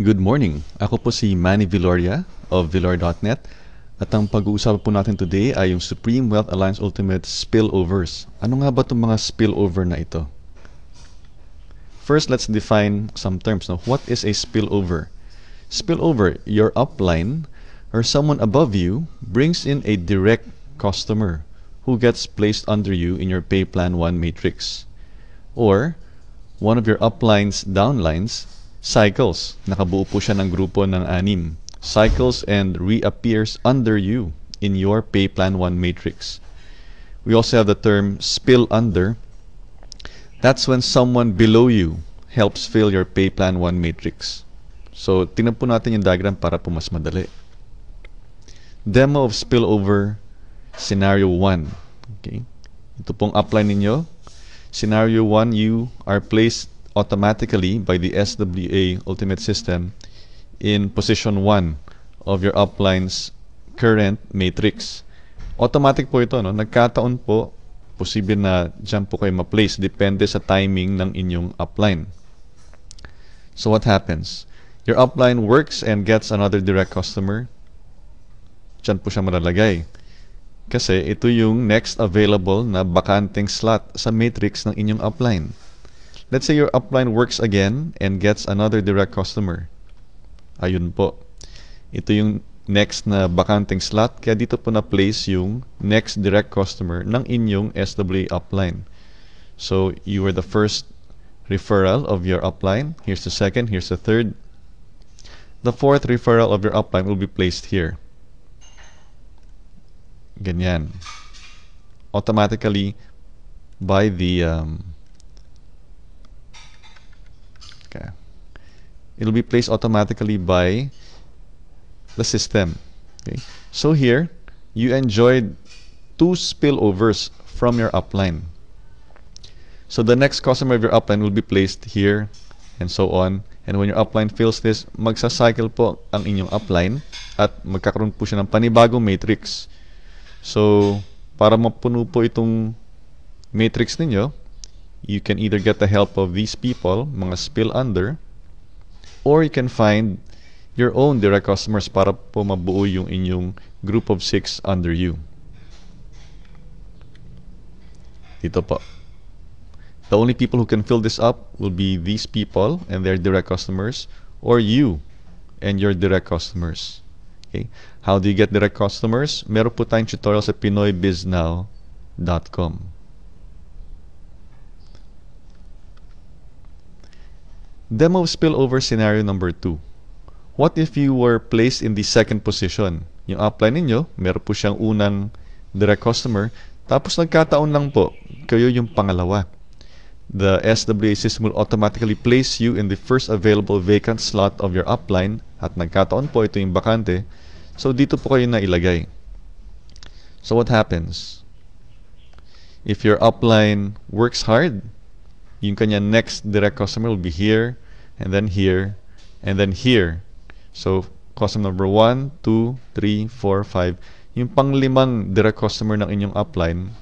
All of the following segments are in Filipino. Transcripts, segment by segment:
Good morning. Ako po si Manny Viloria of Vilor.net at ang pag-uusapan po natin today ay yung Supreme Wealth Alliance Ultimate Spillovers. Ano nga ba itong mga spillover na ito? First, let's define some terms. Now, what is a spillover? Spillover, your upline or someone above you brings in a direct customer who gets placed under you in your Pay Plan 1 matrix. Or, one of your uplines, downlines, cycles. Nakabuo po siya ng grupo ng 6. Cycles and reappears under you in your Pay Plan 1 matrix. We also have the term spill under. That's when someone below you helps fill your Pay Plan 1 matrix. So, tingnan po natin yung diagram para po mas madali. Demo of spillover scenario 1. Okay. Ito pong upline ninyo. Scenario 1, you are placed automatically by the SWA Ultimate System in position 1 of your upline's current matrix. Automatic po ito, no? Nagkataon po, posible na dyan po kayo ma-place. Depende sa timing ng inyong upline. So what happens? Your upline works and gets another direct customer. Dyan po siya malalagay. Kasi ito yung next available na bakanteng slot sa matrix ng inyong upline. Let's say your upline works again and gets another direct customer. Ayun po. Ito yung next na bakanteng slot. Kaya dito po na-place yung next direct customer ng inyong SWA upline. So, you were the first referral of your upline. Here's the second. Here's the third. The fourth referral of your upline will be placed here. Ganyan. Automatically by the it'll be placed automatically by the system. Okay. So here, you enjoyed 2 spillovers from your upline. So the next customer of your upline will be placed here and so on. And when your upline fills this, magsa-cycle po ang inyong upline at magkakaroon po siya ng panibagong matrix. So, para mapuno po itong matrix ninyo, you can either get the help of these people, mga spill under, or you can find your own direct customers para po mabuo yung inyong group of 6 under you. Dito po. The only people who can fill this up will be these people and their direct customers, or you and your direct customers. Okay. How do you get direct customers? Meron po tayong tutorial sa pinoybiznow.com. Demo of spillover scenario number 2. What if you were placed in the second position? Yung upline ninyo, meron po siyang unang direct customer, tapos nagkataon lang po, kayo yung pangalawa. The SWA system will automatically place you in the first available vacant slot of your upline at nagkataon po ito yung bakante. So dito po kayo na ilagay. So what happens? If your upline works hard, yung kanya next direct customer will be here, and then here, and then here. So, customer number 1, 2, 3, 4, 5. Yung pang-5 direct customer ng inyong upline,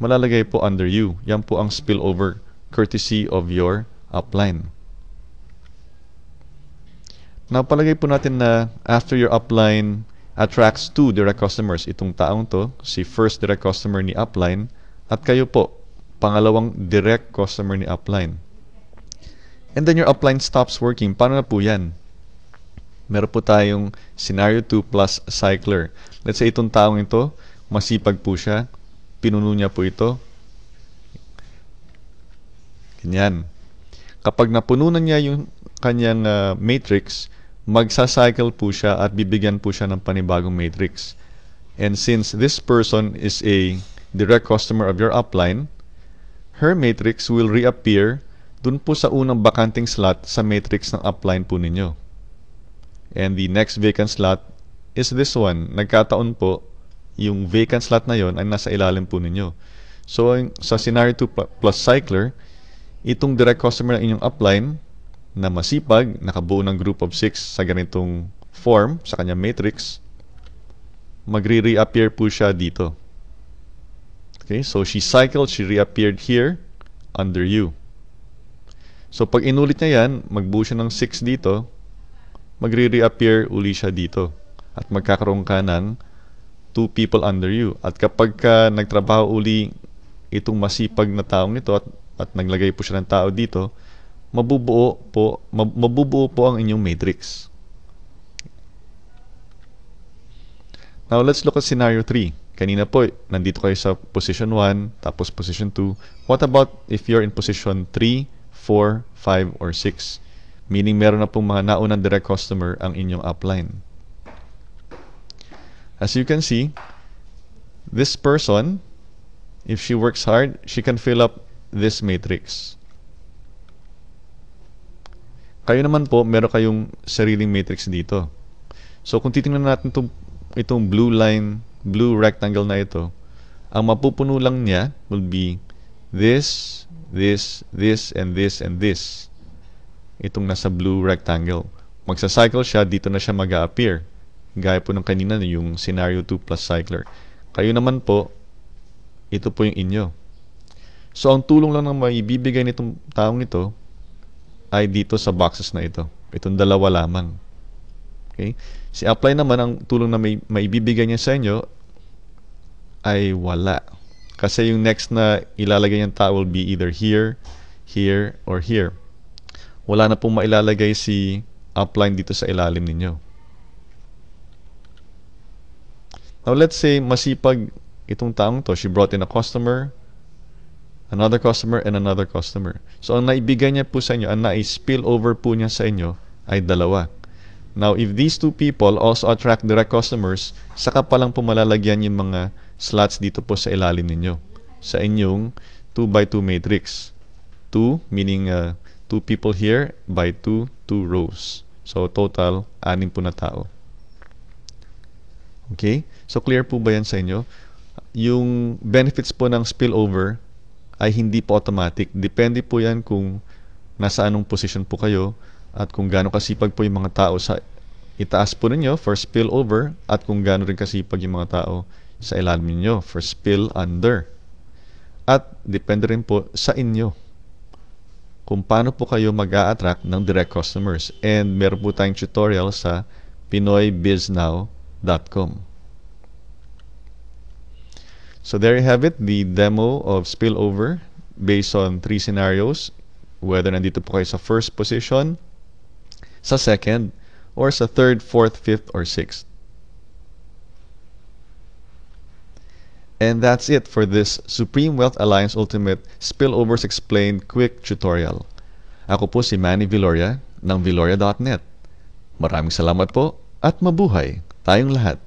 malalagay po under you. Yan po ang spillover courtesy of your upline. Now, palagay po natin na after your upline attracts 2 direct customers, itong taong to, si first direct customer ni upline, at kayo po, pangalawang direct customer ni upline. And then your upline stops working. Paano na po yan? Meron po tayong scenario 2 plus cycler. Let's say itong taong ito, masipag po siya. Pinuno niya po ito. Ganyan. Kapag napuno na niya yung kanyang matrix, magsa-cycle po siya at bibigyan po siya ng panibagong matrix. And since this person is a direct customer of your upline, her matrix will reappear dun po sa unang bakanting slot sa matrix ng upline po ninyo. And the next vacant slot is this one. Nagkataon po, yung vacant slot na yon ay nasa ilalim po ninyo. So, sa scenario 2 plus cycler, itong direct customer ng inyong upline na masipag, nakabuo ng group of 6 sa ganitong form, sa kanyang matrix, magre-reappear po siya dito. Okay, so she cycled, she reappeared here under you. So pag inulit niya yan, magbuo siya ng 6 dito, magre-reappear uli siya dito. At magkakaroon ka ng 2 people under you. At kapag ka nagtrabaho uli itong masipag na taong ito at naglagay po siya ng tao dito, mabubuo po ang inyong matrix. Now, let's look at scenario 3. Kanina po, nandito kayo sa position 1, tapos position 2. What about if you're in position 3, 4, 5, or 6? Meaning, meron na pong mga naunang direct customer ang inyong upline. As you can see, this person, if she works hard, she can fill up this matrix. Kayo naman po, meron kayong sariling matrix dito. So, kung titingnan natin itong blue line, blue rectangle na ito, ang mapupuno lang niya will be this, this, this, and this, and this. Itong nasa blue rectangle. Magsa-cycle siya, dito na siya mag-a-appear. Gaya po ng kanina, yung scenario 2 plus cycler. Kayo naman po, ito po yung inyo. So, ang tulong lang na maibibigay nitong taong ito ay dito sa boxes na ito. Itong dalawa lamang. Okay? Si apply naman, ang tulong na maibibigay niya sa inyo ay wala. Kasi yung next na ilalagay niyang tao will be either here, here, or here. Wala na pong mailalagay si upline dito sa ilalim ninyo. Now, let's say masipag itong taong to. She brought in a customer, another customer, and another customer. So, ang naibigay niya po sa inyo, ang nai-spill over po niya sa inyo ay dalawa. Now, if these two people also attract direct customers, saka pa lang po malalagyan yung mga slots dito po sa ilalim ninyo. Sa inyong 2x2 matrix. 2, meaning 2 people here by 2 rows. So, total, 6 po na tao. Okay? So, clear po ba yan sa inyo? Yung benefits po ng spillover ay hindi po automatic. Depende po yan kung nasa anong position po kayo at kung gaano kasipag po yung mga tao sa itaas po ninyo for spillover at kung gaano rin kasipag yung mga tao sa ilalim ninyo for spill under. At depende rin po sa inyo kung paano po kayo mag-a-attract ng direct customers. And meron po tayong tutorial sa pinoybiznow.com. So there you have it, the demo of spillover based on 3 scenarios, whether nandito po kayo sa first position, sa second, or sa third, fourth, fifth, or sixth. And that's it for this Supreme Wealth Alliance Ultimate Spillovers Explained Quick Tutorial. Ako po si Manny Viloria ng Viloria.net. Maraming salamat po at mabuhay tayong lahat.